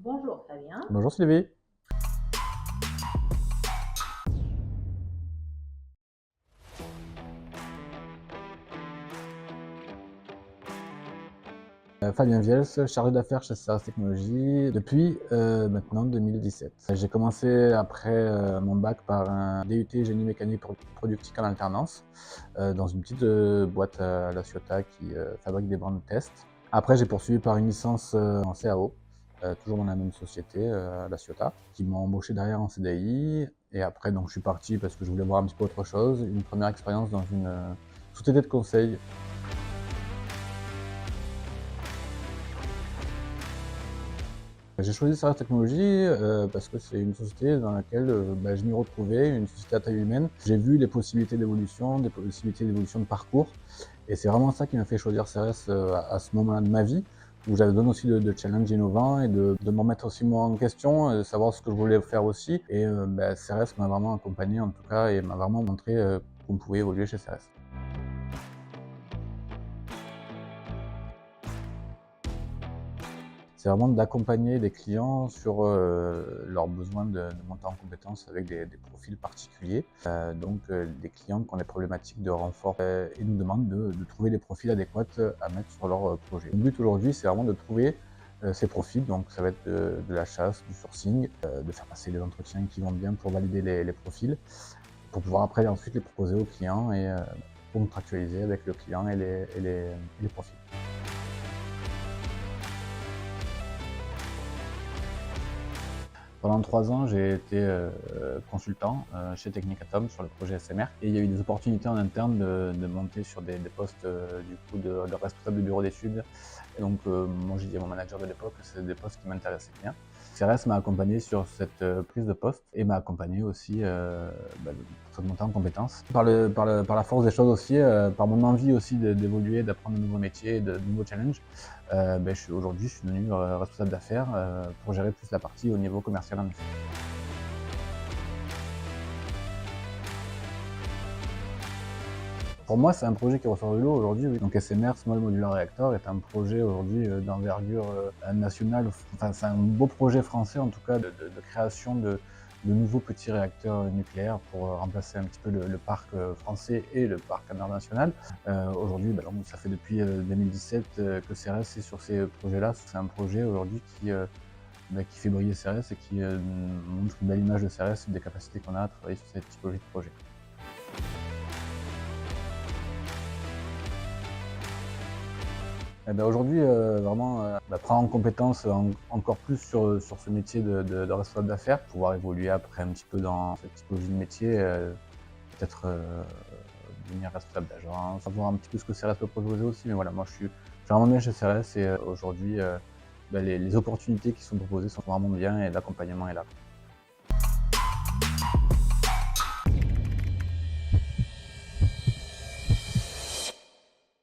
Bonjour Fabien. Bonjour Sylvie. Fabien Viels, chargé d'affaires chez CRS Technologies depuis maintenant 2017. J'ai commencé après mon bac par un DUT génie mécanique productique en alternance dans une petite boîte à La Ciotat qui fabrique des bancs de test. Après j'ai poursuivi par une licence en CAO, toujours dans la même société, La Ciotat, qui m'a embauché derrière en CDI. Et après donc je suis parti parce que je voulais voir un petit peu autre chose. Une première expérience dans une société de conseil. J'ai choisi CRS Technologies parce que c'est une société dans laquelle je m'y retrouvais, une société à taille humaine. J'ai vu les possibilités d'évolution, des possibilités d'évolution de parcours. Et c'est vraiment ça qui m'a fait choisir CRS à ce moment-là de ma vie, où j'avais besoin aussi de challenges innovants et de me remettre aussi moi en question, de savoir ce que je voulais faire aussi. Et CRS m'a vraiment accompagné en tout cas et m'a vraiment montré qu'on pouvait évoluer chez CRS. C'est vraiment d'accompagner les clients sur leurs besoins de monter en compétences avec des profils particuliers. Des clients qui ont des problématiques de renfort et nous demandent de trouver des profils adéquats à mettre sur leur projet. Le but aujourd'hui, c'est vraiment de trouver ces profils, donc ça va être de la chasse, du sourcing, de faire passer les entretiens qui vont bien pour valider les profils, pour pouvoir après ensuite les proposer aux clients et contractualiser avec le client et les profils. Pendant 3 ans, j'ai été consultant chez Technicatom sur le projet SMR et il y a eu des opportunités en interne de monter sur des postes du coup de responsable de bureau d'études. Et donc moi j'ai dit à mon manager de l'époque que c'est des postes qui m'intéressaient bien. CRS m'a accompagné sur cette prise de poste et m'a accompagné aussi pour cette montée en compétences. Par la force des choses aussi, par mon envie aussi d'évoluer, d'apprendre de nouveaux métiers, de nouveaux challenges, aujourd'hui je suis devenu responsable d'affaires pour gérer plus la partie au niveau commercial en effet. Pour moi, c'est un projet qui ressort de l'eau aujourd'hui. Oui. Donc SMR, Small Modular Reactor, est un projet aujourd'hui d'envergure nationale. Enfin, c'est un beau projet français en tout cas de création de nouveaux petits réacteurs nucléaires pour remplacer un petit peu le parc français et le parc international. Aujourd'hui, ça fait depuis 2017 que CRS est sur ces projets-là. C'est un projet aujourd'hui qui fait briller CRS et qui montre une belle image de CRS et des capacités qu'on a à travailler sur cette typologie de projet. Aujourd'hui, vraiment, prendre en compétence encore plus sur ce métier de responsable d'affaires, pouvoir évoluer après un petit peu dans cette typologie de métier, peut-être devenir responsable d'agence, voir un petit peu ce que CRS peut proposer aussi. Mais voilà, moi je suis vraiment bien chez CRS et aujourd'hui, les opportunités qui sont proposées sont vraiment bien et l'accompagnement est là.